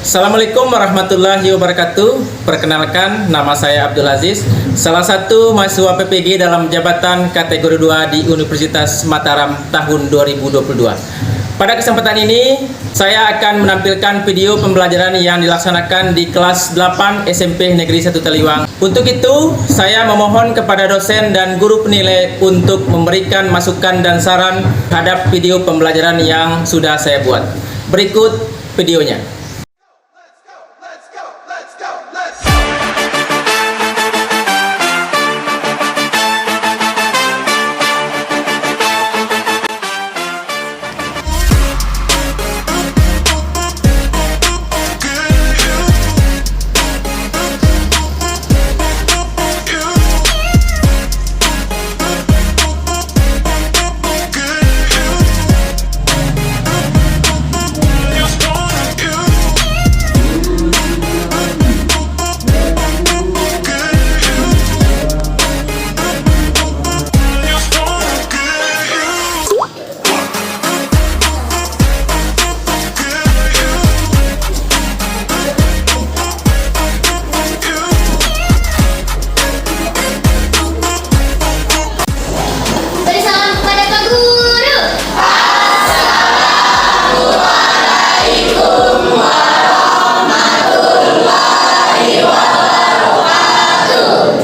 Assalamualaikum warahmatullahi wabarakatuh. Perkenalkan, nama saya Abdul Aziz, salah satu mahasiswa PPG dalam jabatan kategori 2 di Universitas Mataram tahun 2022. Pada kesempatan ini, saya akan menampilkan video pembelajaran yang dilaksanakan di kelas 8 SMP Negeri 1 Taliwang. Untuk itu, saya memohon kepada dosen dan guru penilai untuk memberikan masukan dan saran terhadap video pembelajaran yang sudah saya buat. Berikut videonya.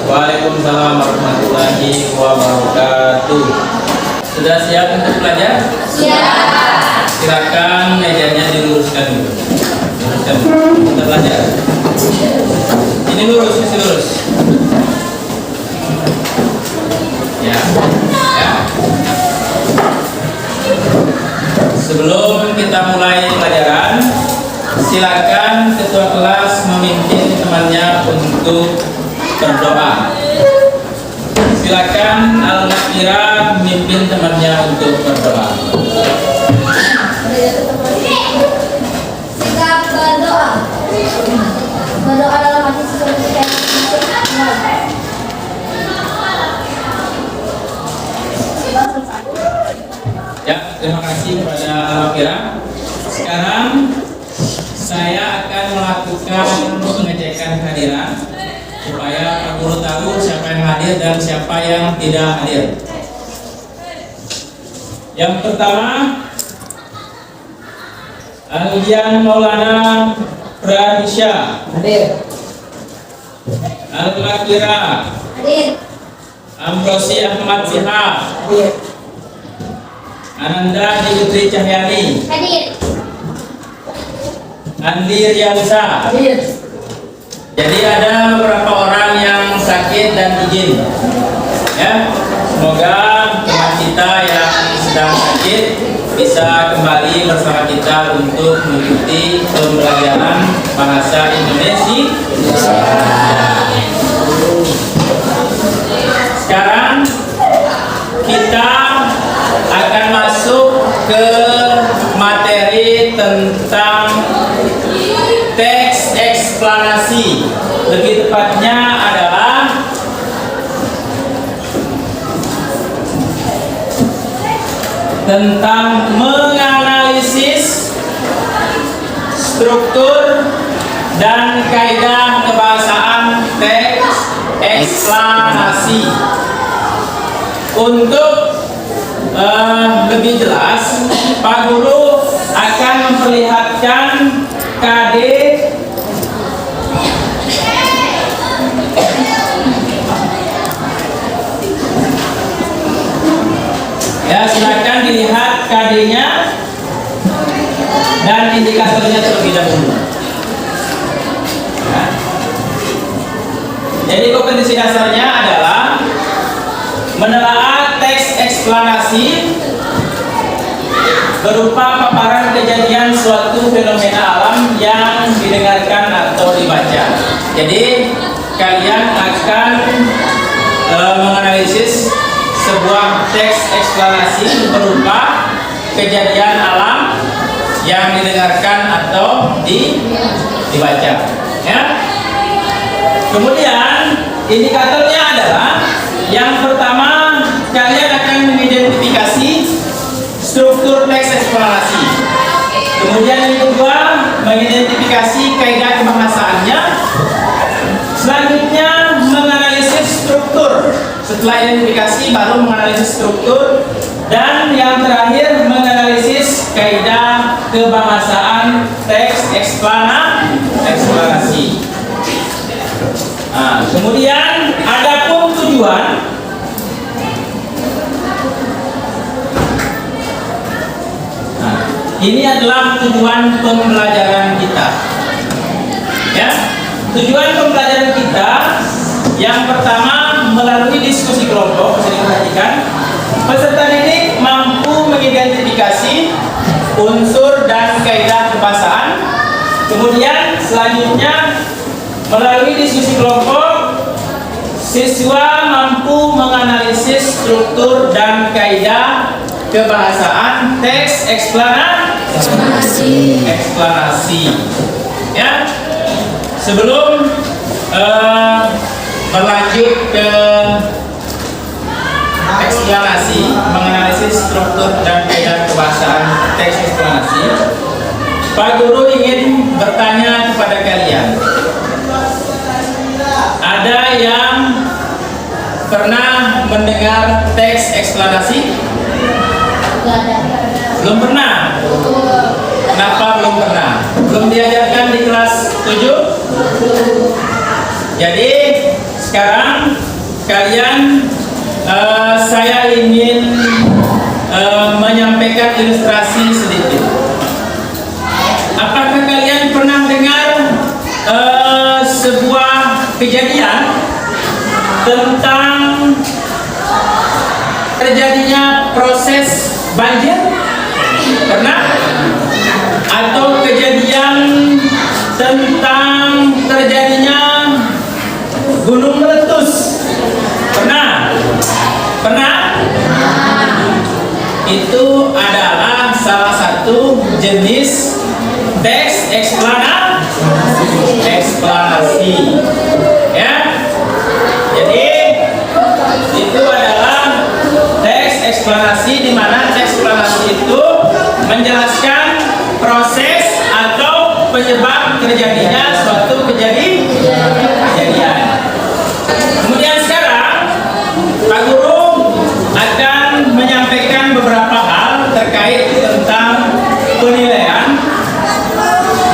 Waalaikumsalam warahmatullahi wabarakatuh. Sudah siap untuk belajar? Siap. Silakan mejanya diluruskan dulu. Luruskan dulu. Kita belajar. Ini lurus, mesti lurus. Ya. Sebelum kita mulai pelajaran, silakan ketua kelas memimpin temannya untuk berdoa. Silakan Al-Nakira memimpin temannya untuk berdoa. Sikap berdoa. Berdoa dalam hati seperti yang Ya, terima kasih kepada Al-Nakira. Sekarang saya akan melakukan pengecekan kehadiran supaya Pak Guru tahu siapa yang hadir dan siapa yang tidak hadir. Yang pertama, Aldian Maulana Pradisha hadir. Al-Nakira Hadir. Ambrosi Ahmad Siha Hadir. Ananda Putri Cahyani Hadir. Andi Riansa. Hadir. Jadi ada beberapa orang yang sakit dan izin. Ya, semoga teman kita yang sedang sakit bisa kembali bersama kita untuk mengikuti pembelajaran bahasa Indonesia. Sekarang kita akan masuk ke materi tentang teks eksplanasi. Lebih tepatnya adalah tentang menganalisis struktur dan kaidah kebahasaan teks eksplanasi. Untuk lebih jelas, Pak Guru akan memperlihatkan KD ya, silakan dilihat KD-nya dan indikatornya terlebih dahulu. Ya. Jadi kompetensi dasarnya adalah menelaah teks eksplanasi berupa paparan kejadian suatu fenomena alam yang didengarkan atau dibaca. Jadi kalian akan menganalisis sebuah teks eksplanasi berupa kejadian alam yang didengarkan atau dibaca. Ya. Kemudian indikatornya adalah yang pertama, kalian akan mengidentifikasi struktur teks eksplanasi. Kemudian yang kedua, mengidentifikasi identifikasi kaidah kebahasaannya. Selanjutnya menganalisis struktur. Setelah identifikasi baru menganalisis struktur, dan yang terakhir menganalisis kaidah kebahasaan teks eksplanasi. Nah, kemudian adapun tujuan. Nah, ini adalah tujuan pembelajaran kita. Ya, tujuan pembelajaran kita yang pertama melalui diskusi kelompok. Bisa diperhatikan, peserta didik mampu mengidentifikasi unsur dan kaidah kebahasaan. Kemudian selanjutnya melalui diskusi kelompok, siswa mampu menganalisis struktur dan kaidah kebahasaan teks eksplanasi. Ya, sebelum berlanjut ke eksplanasi, menganalisis struktur dan kaidah kebahasaan teks eksplanasi, Pak Guru ingin bertanya kepada kalian. Ada yang pernah mendengar teks eksplanasi? Belum pernah? Kenapa belum pernah? Belum diajarkan di kelas 7? Jadi sekarang kalian saya ingin menyampaikan ilustrasi sedikit. Apakah kalian pernah dengar sebuah kejadian tentang terjadinya proses banjir? Pernah? Atau kejadian tentang terjadinya gunung meletus? Pernah? Pernah? Itu adalah salah satu jenis teks eksplanasi. Ya. Jadi itu adalah teks eksplanasi, di mana teks eksplanasi itu menjelaskan proses atau penyebab terjadinya suatu kejadian. Kemudian sekarang Pak Guru akan menyampaikan beberapa hal terkait tentang penilaian.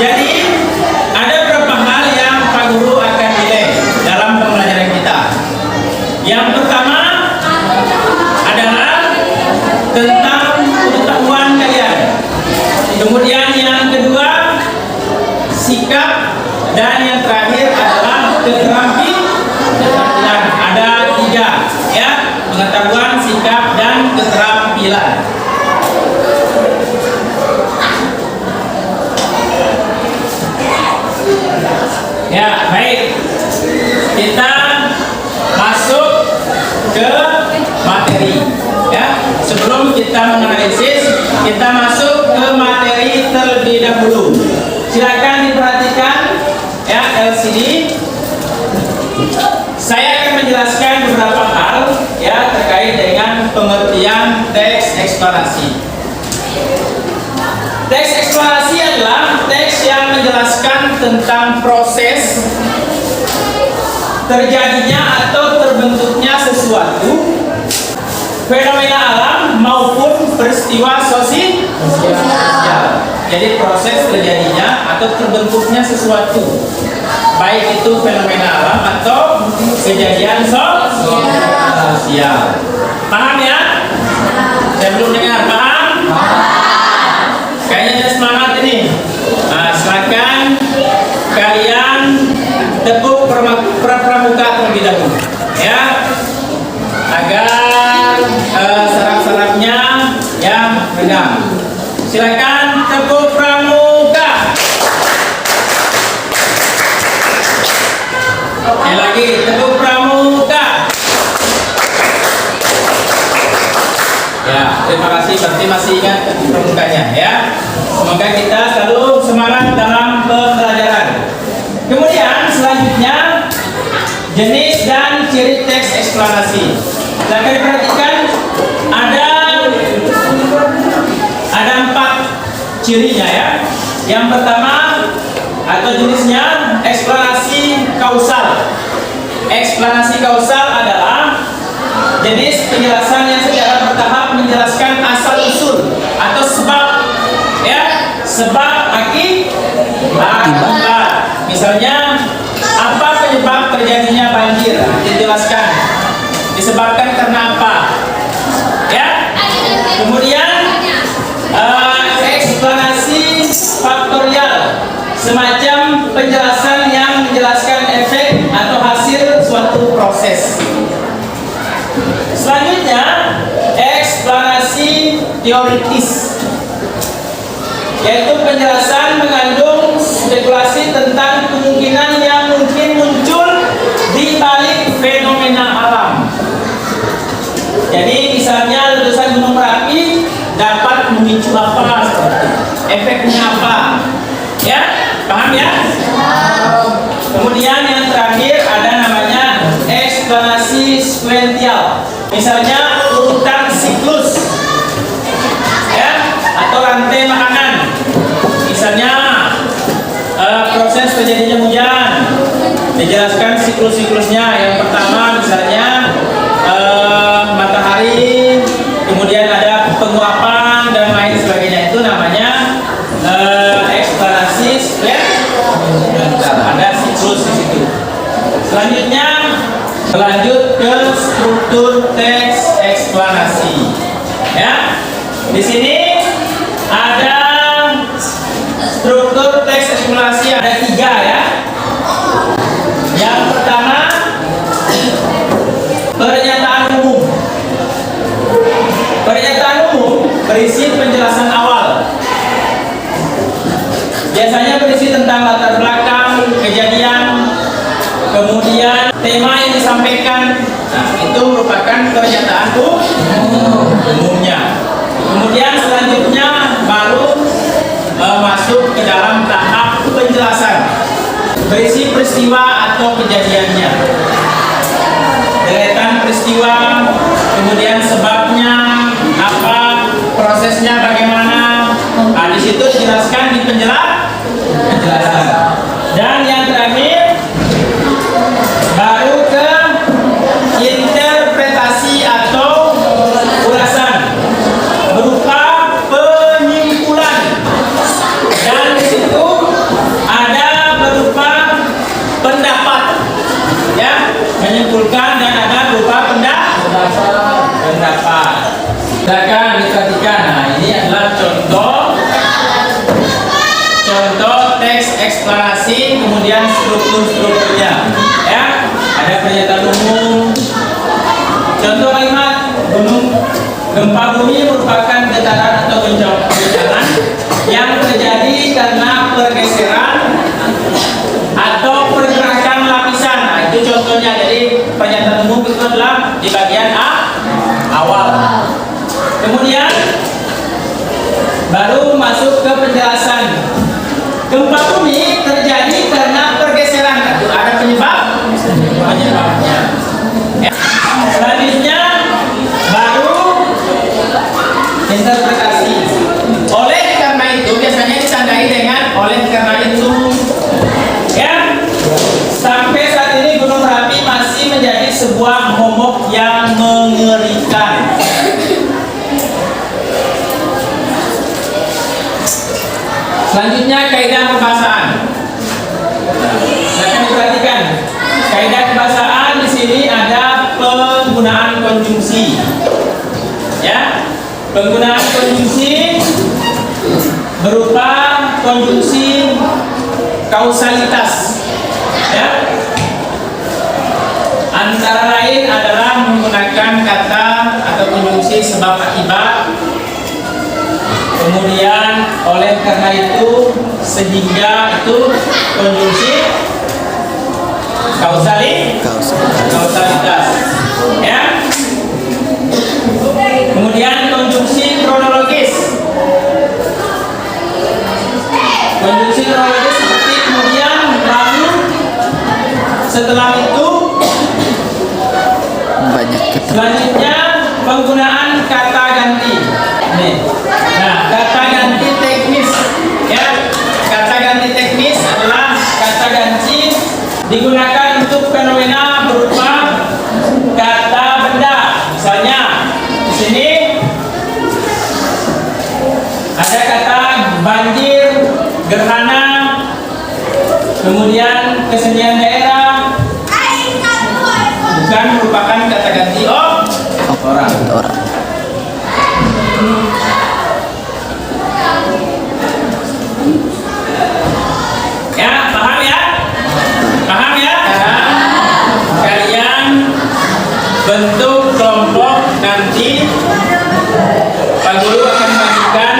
Jadi ada beberapa hal yang Pak Guru akan nilai dalam pembelajaran kita. Yang pertama adalah tentang pengetahuan kalian. Kemudian yang kedua sikap, dan yang terakhir adalah keterampilan. Ada 3, ya, pengetahuan, sikap, dan keterampilan. Ya, baik. Kita masuk ke materi. Ya, sebelum kita menganalisis, kita masuk ke materi terlebih dahulu. Silakan diperhatikan ya LCD. Saya akan menjelaskan beberapa hal ya terkait dengan pengertian teks eksplanasi. Teks eksplanasi adalah teks yang menjelaskan tentang proses terjadinya atau terbentuknya sesuatu, fenomena alam maupun peristiwa sosial. Jadi proses terjadinya atau terbentuknya sesuatu, baik itu fenomena alam atau kejadian sosial. Paham ya? Saya belum dengar, paham? Kayaknya semangat ini. Nah, silakan kalian tepuk pramuka terlebih dahulu, ya, agar saraf-sarafnya yang redam. Silakan tepuk pramuka. Sekali lagi, tepuk pramuka. Ya, terima kasih. Berarti masih ingat tepuk pramukanya, ya. Semoga kita selalu semangat dalam pembelajaran. Kemudian selanjutnya jenis dan ciri teks eksplanasi. Silakan perhatikan, ada 4 cirinya ya. Yang pertama atau jenisnya eksplanasi kausal. Eksplanasi kausal adalah jenis penjelasan yang secara bertahap menjelaskan asal usul atau sebab, ya, sebab akibat. Misalnya, apa penyebab terjadinya banjir? Dijelaskan. Disebabkan karena apa? Ya. Kemudian eksplanasi faktorial, semacam penjelasan yang menjelaskan efek atau hasil suatu proses. Selanjutnya, eksplanasi teoritis, yaitu penjelasan mengandung spekulasi tentang kemungkinan yang mungkin muncul di balik fenomena alam. Jadi misalnya letusan Gunung Merapi dapat memicu apa, efeknya apa, ya, paham ya? Kemudian yang terakhir ada namanya eksplanasi sekuensial, misalnya urutan siklus, ya, atau rantai makanan. Misalnya proses terjadinya hujan, dijelaskan siklus-siklusnya. Yang pertama misalnya matahari, kemudian ada penguapan dan lain sebagainya. Itu namanya eksplanasi sekuensial. Ada siklus di situ. Selanjutnya lanjut ke struktur teks eksplanasi. Ya, di sini ada struktur teks eksplanasi, ada 3 ya. Yang pertama, pernyataan umum. Pernyataan umum berisi penjelasan awal. Biasanya berisi tentang latar belakang kejadian, kemudian tema yang disampaikan. Nah, itu merupakan pernyataan umumnya. Kemudian selanjutnya baru masuk ke dalam tahap penjelasan, berisi peristiwa atau kejadiannya, deretan peristiwa, kemudian sebabnya apa, prosesnya bagaimana. Nah, di situ dijelaskan di penjelasan. Dan yang terakhir baru ke interpretasi atau ulasan berupa penyimpulan. Dan di situ ada berupa pendapat, ya, menyimpulkan, dan ada berupa pendapat. Silakan diperhatikan. Nah, ini adalah contoh teks eksplanasi, kemudian strukturnya, ya. Ada pernyataan umum. Contoh kalimat, gempa bumi merupakan getaran atau goncangan yang terjadi karena pergeseran atau pergerakan lapisan. Nah, itu contohnya. Jadi pernyataan umum itu adalah di bagian awal. Kemudian baru masuk ke penjelasan. Gempa bumi terjadi karena pergeseran. Ada penyebabnya. Ya. Selanjutnya baru interpretasi. Oleh karena itu, biasanya ditandai dengan oleh karena itu. Ya. Sampai saat ini Gunung Merapi masih menjadi sebuah momok yang mengerikan. Selanjutnya kaidah kebahasaan. Silakan diperhatikan. Kaidah kebahasaan di sini ada penggunaan konjungsi. Ya, penggunaan konjungsi berupa konjungsi kausalitas. Ya, antara lain adalah menggunakan kata atau konjungsi sebab akibat. Kemudian oleh karena itu, sehingga, itu konjungsi kausalitas, ya. Kemudian konjungsi kronologis. Konjungsi kronologis seperti kemudian, lalu, setelah itu. Selanjutnya penggunaan kata ganti. Nih. Nah, kata ganti teknis, ya. Kata ganti teknis adalah digunakan untuk fenomena berupa kata benda. Misalnya di sini ada kata banjir, gerhana, kemudian kesenian daerah, bukan merupakan kata ganti orang. Ya, paham ya? Paham ya? Kalian bentuk kelompok nanti Pak Guru akan bagikan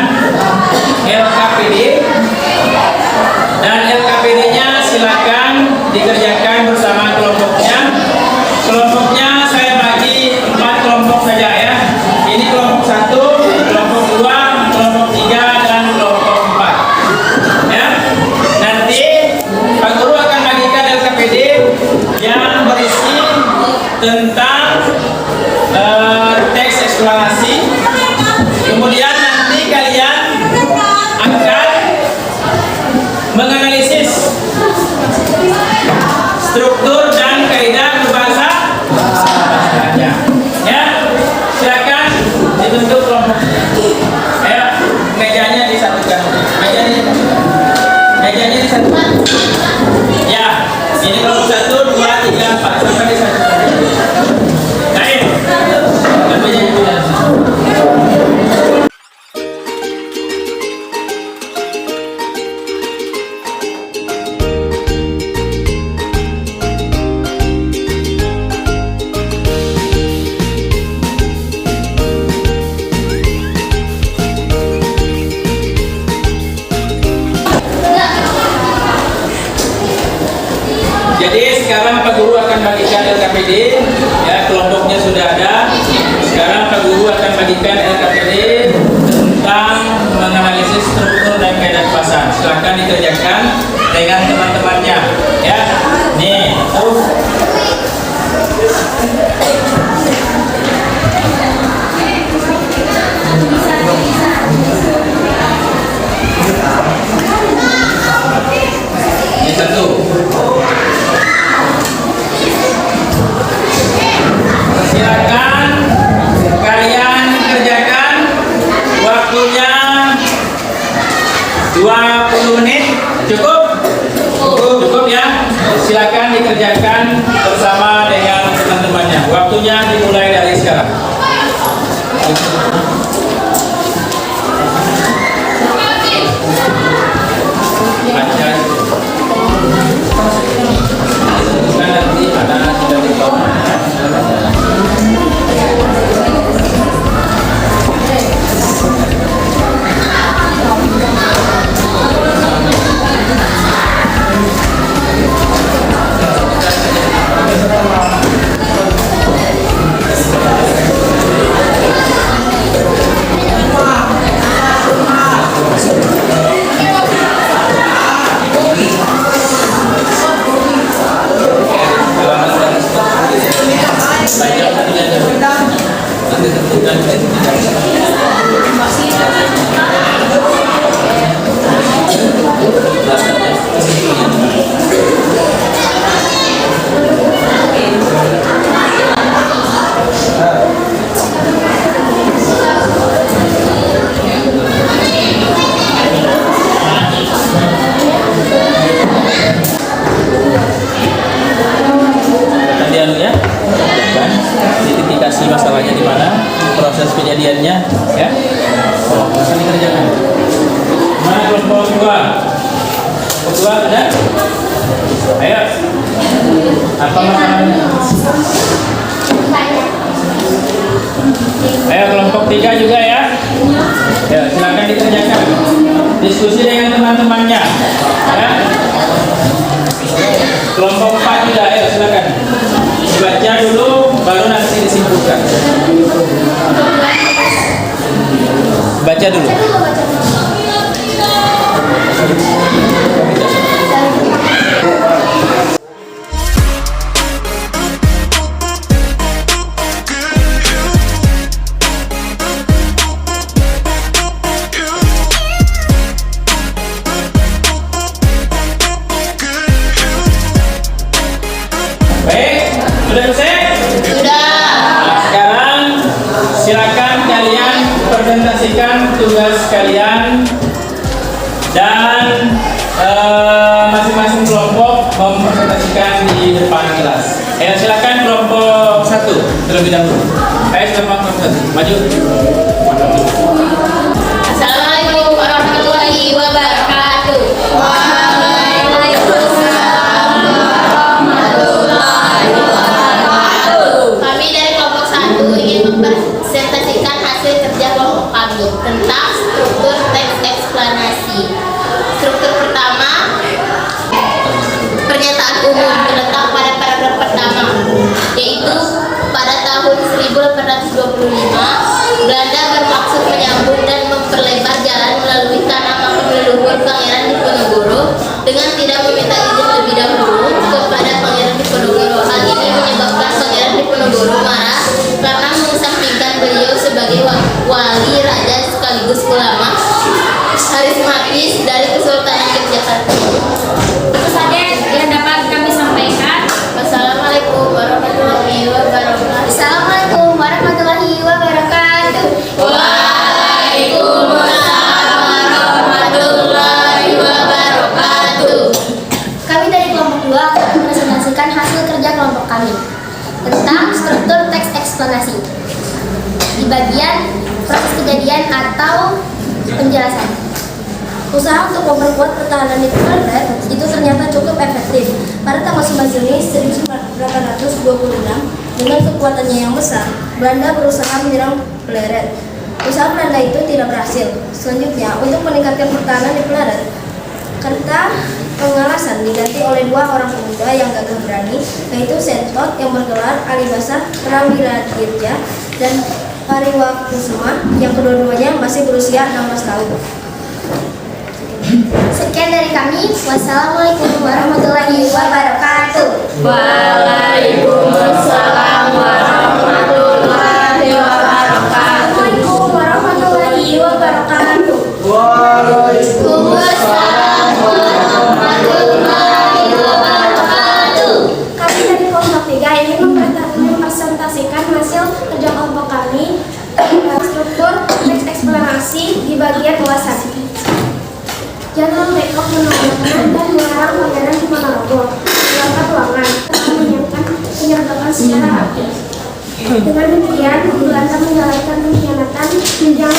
LKPD, dan LKPD-nya silakan dikerjakan bersama kelompoknya. Kelompoknya saya bagi 4 kelompok saja ya. Ini kelompok 1, kelompok 2, kelompok 3, dan kelompok 4. Ya. Nanti Pak Guru akan bagikan LKPD yang berisi tentang teks eksplorasi. Kemudian nanti kalian akan menganalisis struktur dan kaidah berbahasa ya. Silakan dibentuk kelompok. Ayo, mejanya disatukan. Mejanya disatukan. Ya, ini kelompok 1, 2, 3, 4 sampai disatukan. Baik. Mejanya disatukan. Jadi sekarang Pak Guru akan bagikan LKPD, ya kelompoknya sudah ada. Sekarang Pak Guru akan bagikan LKPD tentang menganalisis struktur dan kaidah bahasa. Silakan dikerjakan dengan teman-temannya, ya. Nih, ini satu. Silakan kalian kerjakan, waktunya 20 menit. Cukup ya. Silakan dikerjakan bersama dengan teman-temannya. Waktunya dimulai dari sekarang. Nanti ada sudah dibawa. Identifikasi masalahnya di mana, proses kejadiannya, ya. Bisa dikerjakan. Mana kelompok 2? Kelompok 2 ada? Ayo. Apa masalahnya? Ayo kelompok 3 juga ya. Ya, silakan dikerjakan. Diskusi dengan teman-temannya. Ya. Kelompok 4 juga, ayo silakan. Baca dulu, baru nanti disimpulkan. Baca dulu. presentasikan tugas kalian dan masing-masing kelompok mempresentasikan di depan kelas. Silakan kelompok 1 terlebih dahulu. Kelompok 1 maju. Assalamualaikum warahmatullahi wabarakatuh. Kami dari kelompok 1 ingin mempresentasikan hasil kerja kelompok kami tentang struktur teks eksplanasi. Struktur pertama, pernyataan umum terletak pada paragraf pertama, yaitu pada tahun 1825 Belanda bermaksud menyambung dan memperlebar jalan melalui tanah makam leluhur Pangeran Diponegoro dengan tidak meminta izin lebih dahulu kepada Pangeran Diponegoro. Hal ini menyebabkan Pangeran Diponegoro marah karena mengesampingkan beliau sebagai wali raja sekaligus ulama karismatis dari Kesultanan Yogyakarta. Itu saja yang dapat kami sampaikan. Wassalamualaikum warahmatullahi wabarakatuh. Assalamualaikum warahmatullahi wabarakatuh. Waalaikumsalam warahmatullahi wabarakatuh. Kami dari kelompok 2 akan mempresentasikan hasil kerja kelompok kami tentang struktur teks eksplanasi di bagian proses kejadian atau penjelasan. Usaha untuk memperkuat pertahanan internet itu ternyata cukup efektif. Pada tanggal 9 Juni 1826, dengan kekuatannya yang besar, Belanda berusaha menyerang Pleret. Usaha Belanda itu tidak berhasil. Selanjutnya, untuk meningkatkan pertahanan di Pleret, kata pengalasan diganti oleh 2 orang pemuda yang gagah berani, yaitu Sentot yang bergelar Alibasa Prawiladirja dan Pariwakusuma yang kedua-duanya masih berusia 16 tahun. Sekian dari kami. Wassalamualaikum warahmatullahi wabarakatuh. Waalaikumsalam warahmatullahi wabarakatuh. Assalamualaikum warahmatullahi wabarakatuh. Waalaikumsalam warahmatullahi wabarakatuh. Kami dari kelompok 3 ingin mempresentasikan hasil kerja kelompok kami struktur teks eksplanasi di bagian ulasan. Jangan rekop menandakan dan melarang Pangeran Diponegoro melakukan ruangan atau menyiapkan penyergapan secara rapi. Dengan demikian, Belanda menjalankan pengkhianatan yang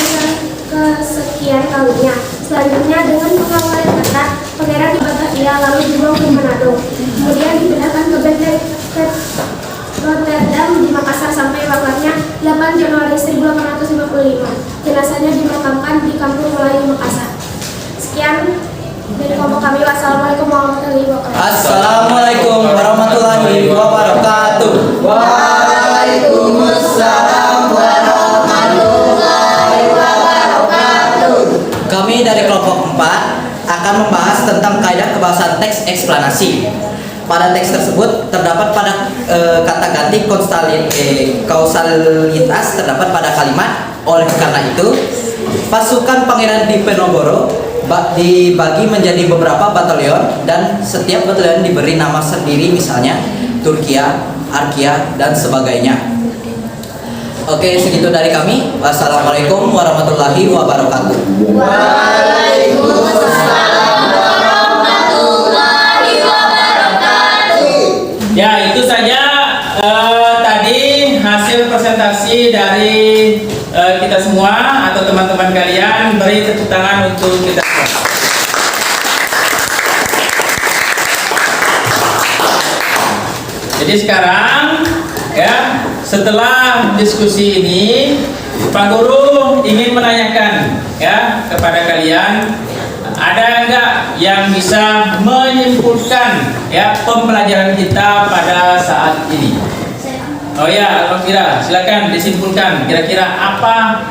kesekian kalinya. Selanjutnya, dengan pengawal yang ketat, Pangeran di Batavia lalu dibawa ke Manado. Kemudian dipindahkan ke benteng Rotterdam di Makassar sampai wafatnya 8 Januari 1855. Jenazahnya dimakamkan di Kampung Melayu Makassar. Sekian dari kelompok kami. Wassalamualaikum warahmatullahi wabarakatuh. Assalamualaikum warahmatullahi wabarakatuh. Waalaikumsalam warahmatullahi wabarakatuh. Kami dari kelompok 4 akan membahas tentang kaidah kebahasaan teks eksplanasi. Pada teks tersebut terdapat pada kata ganti kausalitas terdapat pada kalimat. Oleh karena itu, pasukan Pangeran Diponegoro dibagi menjadi beberapa batalion dan setiap batalion diberi nama sendiri, misalnya Turkia, Arkia, dan sebagainya. Oke, segitu dari kami. Wassalamualaikum warahmatullahi wabarakatuh. Waalaikumsalam warahmatullahi wabarakatuh. Ya, itu saja tadi hasil presentasi dari kita semua atau teman-teman kalian. Beri tepuk tangan untuk kita semua. Jadi sekarang ya, setelah diskusi ini, Pak Guru ingin menanyakan ya kepada kalian, ada enggak yang bisa menyimpulkan ya pembelajaran kita pada saat ini? Oh ya, Alhamdulillah, silakan disimpulkan. Kira-kira apa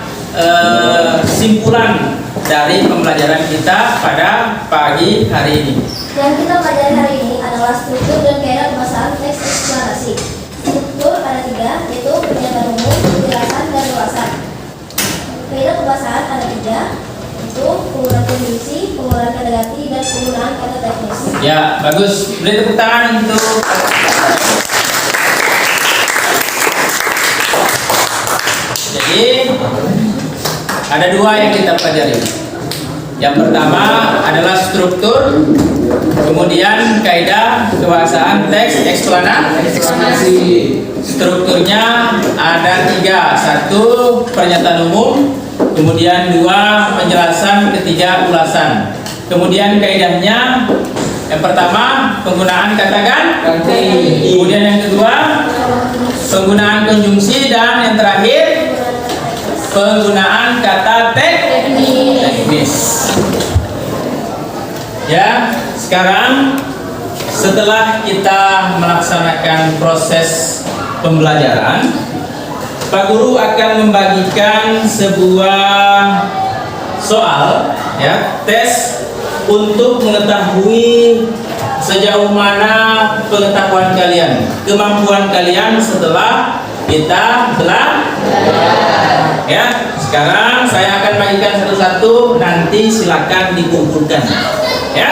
kesimpulan dari pembelajaran kita pada pagi hari ini? Yang kita pelajari hari ini adalah struktur dan kaidah kebahasaan teks eksplanasi. Struktur ada 3, yaitu pernyataan umum, penjelasan, dan ulasan. Kaidah kebahasaan ada 3, yaitu penggunaan konjungsi, penggunaan kata ganti, dan penggunaan kata teknis. Ya, bagus. Beri tepuk tangan untuk. Jadi ada dua yang kita pelajari. Yang pertama adalah struktur, kemudian kaidah kebahasaan teks eksplanasi. Strukturnya ada 3, 1 pernyataan umum, kemudian 2 penjelasan, ketiga ulasan. Kemudian kaidahnya yang pertama penggunaan kata ganti, kemudian yang kedua penggunaan konjungsi, dan yang terakhir penggunaan kata teknis. Ya, sekarang setelah kita melaksanakan proses pembelajaran, Pak Guru akan membagikan sebuah soal, ya, tes untuk mengetahui sejauh mana pengetahuan kalian, kemampuan kalian setelah kita belajar. Ya, sekarang saya akan bagikan satu-satu, nanti silakan dikumpulkan. Ya.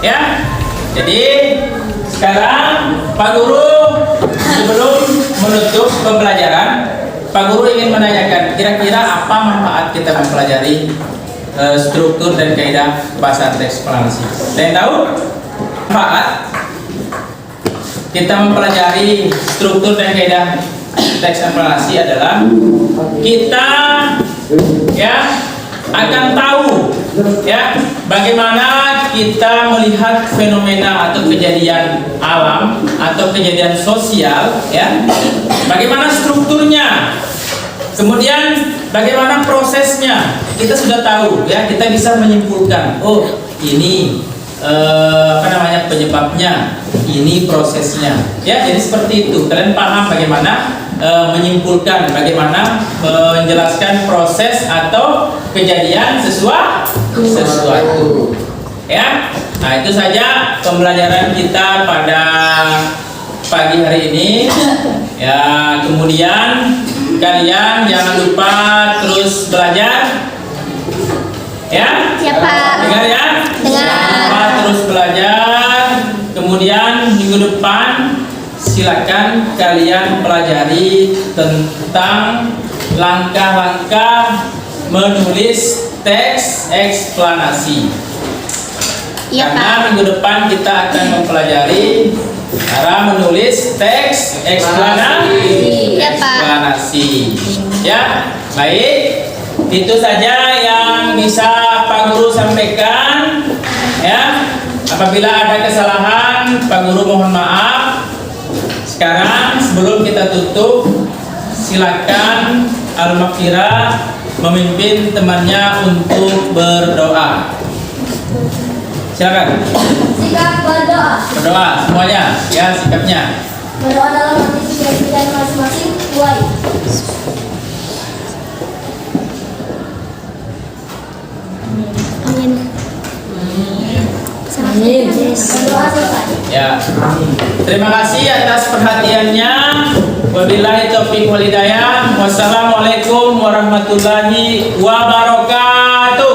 Ya, jadi sekarang Pak Guru sebelum menutup pembelajaran, Pak Guru ingin menanyakan kira-kira apa manfaat kita mempelajari struktur dan kaidah bahasa teks eksplanasi. Ada yang tahu manfaat kita mempelajari struktur dan kaidah teks eksplanasi adalah kita, ya, akan tahu, ya, bagaimana kita melihat fenomena atau kejadian alam atau kejadian sosial, ya, bagaimana strukturnya, kemudian bagaimana prosesnya, kita sudah tahu, ya, kita bisa menyimpulkan, oh ini penyebabnya, ini prosesnya, ya, jadi seperti itu. Kalian paham bagaimana menyimpulkan, bagaimana menjelaskan proses atau kejadian sesuatu, ya. Nah, itu saja pembelajaran kita pada pagi hari ini, ya. Kemudian kalian jangan lupa terus belajar, ya. Ya, Pak. Dengar, ya. Dengar. Jangan lupa terus belajar. Kemudian minggu depan silakan kalian pelajari tentang langkah-langkah menulis teks eksplanasi. Iya, Karena Pak. minggu depan kita akan mempelajari cara menulis teks eksplanasi. Iya, Pak. Eksplanasi. Ya, baik. Itu saja yang bisa Pak Guru sampaikan. Ya, apabila ada kesalahan, Pak Guru mohon maaf. Sekarang sebelum kita tutup, silakan Al-Makfirah memimpin temannya untuk berdoa. Silakan. Sikap berdoa. Berdoa semuanya, ya, sikapnya. Berdoa dalam hati dan masing-masing. Mulai. Amin. Amin. Berdoa selesai. Ya. Terima kasih atas perhatiannya. Wabillahi taufiq wal hidayah. Wassalamualaikum warahmatullahi wabarakatuh.